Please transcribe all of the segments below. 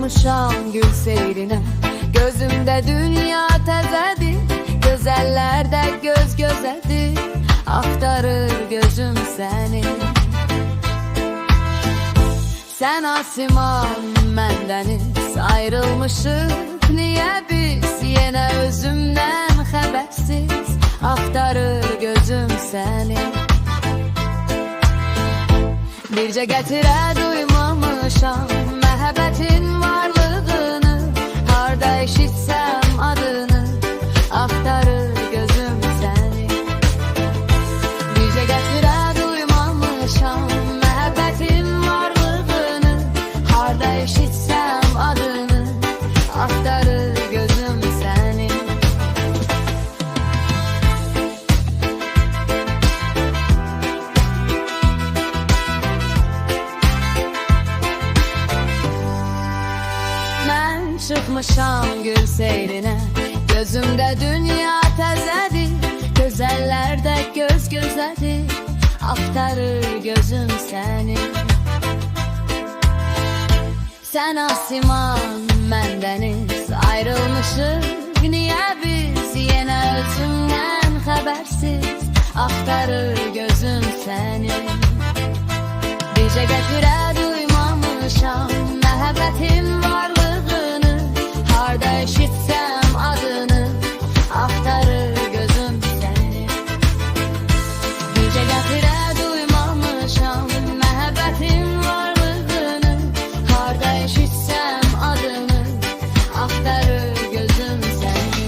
çıxmışam gül seyrinə. Gözümdə dünya təzədir, gözəllərdə göz gözədir. Axtarır gözüm səni. Sən asiman, mən dəniz, ayrılmışıq niyə biz? Yenə özümdən xəbərsiz, axtarır gözüm səni. Bircə gətirə duymamışam məhəbbətin varlığını. Harda eşitsəm adını, axtarır gözüm səni. Bircə gətirə duymamışam məhəbbətin varlığını. Harda eşitsəm adını, axtarır gözüm səni. Mən çıxmışam gül seyrinə. Gözümdə dünya təzədir, gözəllərdə göz gözədir. Axtarır gözüm səni. Sən asiman, mən dəniz, ayrılmışıq niyə biz? Yenə özümdən xəbərsiz, axtarır gözüm səni. Bircə gətirə duymamışam məhəbbətin varlığını. Harda eşitsəm adını, axtarır gözüm səni. Bircə gətirə duymamışam məhəbbətin varlığını. Harda eşitsəm adını, axtarır gözüm səni.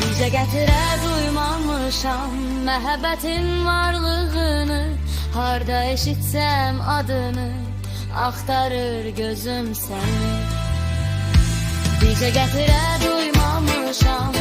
Bizə gətirə duymamışam məhəbbətin varlığını. Harda eşitsəm adını, axtarır gözüm səni. Bizə gətirə duymamışam